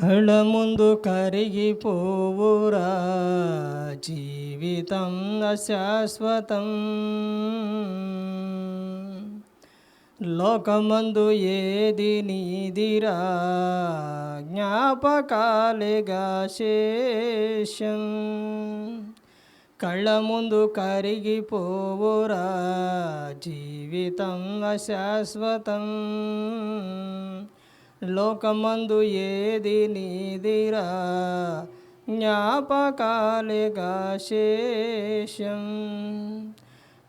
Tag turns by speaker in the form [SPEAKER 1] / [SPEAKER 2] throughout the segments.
[SPEAKER 1] కళ్ళ ముందు కరిగిపోవురా జీవితం అశాశ్వతం. లోకమందు ఏది నీదిరా జ్ఞాపకాలేగా శేషం. కళ్ళ ముందు కరిగిపోవురా జీవితం అశాశ్వతం. లోకమందు ఏది నీదిరా జ్ఞాపకాలేగా శేషం.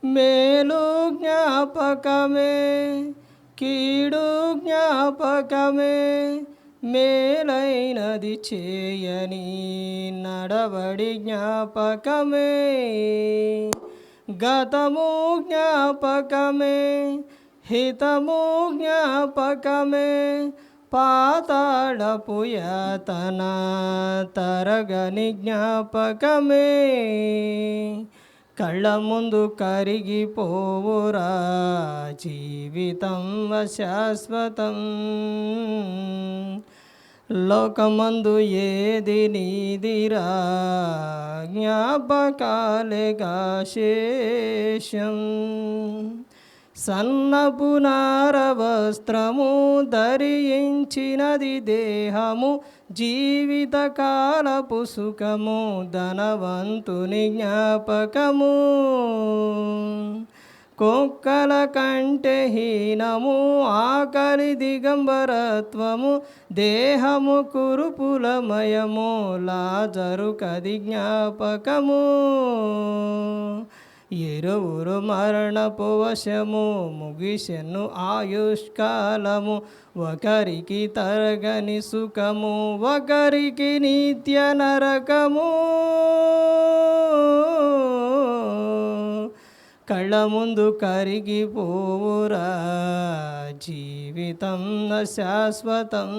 [SPEAKER 1] మేలు జ్ఞాపకమే కీడు జ్ఞాపకమే, మేలైనది చేయని నడవడి జ్ఞాపకమే. గతము జ్ఞాపకమే హితము జ్ఞాపకమే, పాతాళపు యాతన తరగని జ్ఞాపకమే. కళ్ళ ముందు కరిగిపోవురా జీవితం అశాశ్వతం. లోకమందు ఏది నీదిరా జ్ఞాపకాలేగా శేషం. సన్నపు నార వస్త్రము ధరించినది దేహము, జీవితకాలపు సుఖము ధనవంతుని జ్ఞాపకము. కుక్కల కంటే హీనము ఆకలి దిగంబరత్వము, దేహము కురుపులమయము లాజరు కది జ్ఞాపకము. ఎరువురు మరణపు వశము ముగిసెను ఆయుష్కాలము, ఒకరికి తరగని సుఖము ఒకరికి నిత్య నరకము. కళ్ళ ముందు కరిగిపోవురా జీవితం అశాశ్వతం.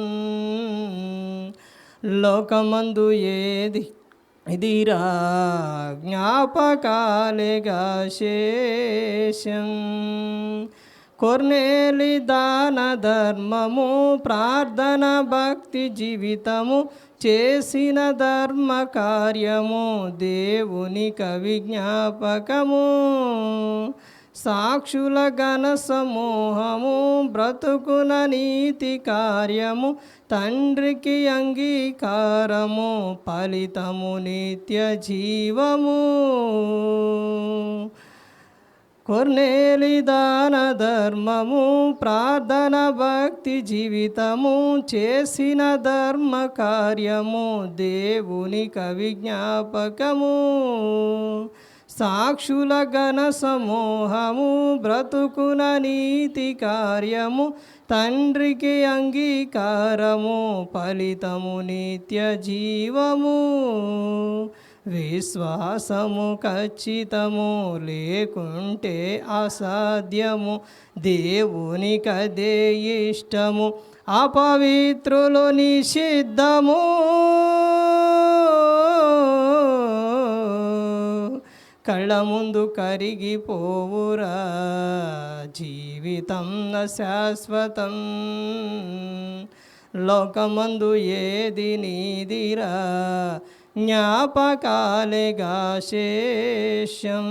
[SPEAKER 1] లోకమందు ఏది ఇదిరా జ్ఞాపకాలేగా శేషం. కొర్నేలి దాన ధర్మము ప్రార్థన భక్తి జీవితము, చేసిన ధర్మ కార్యము దేవుని కవి జ్ఞాపకము. సాక్షుల ఘన సమూహము బ్రతుకున నీతి కార్యము, తండ్రికి అంగీకారము ఫలితము నిత్య జీవము. కొర్నేలి దాన ధర్మము ప్రార్థన భక్తి జీవితము, చేసిన ధర్మ కార్యము దేవుని కవి జ్ఞాపకము. సాక్షుల ఘన సమూహము బ్రతుకున నీతి కార్యము, తండ్రికి అంగీకారము ఫలితము నిత్య జీవము. విశ్వాసము ఖచ్చితము లేకుంటే అసాధ్యము, దేవునికదే ఇష్టము అపవిత్రులు నిషిద్ధము. కళ్ళ ముందు కరిగిపోవురా జీవితం అశాశ్వతం. లోకమందు ఏది నీదిరా జ్ఞాపకాలేగా శేషం.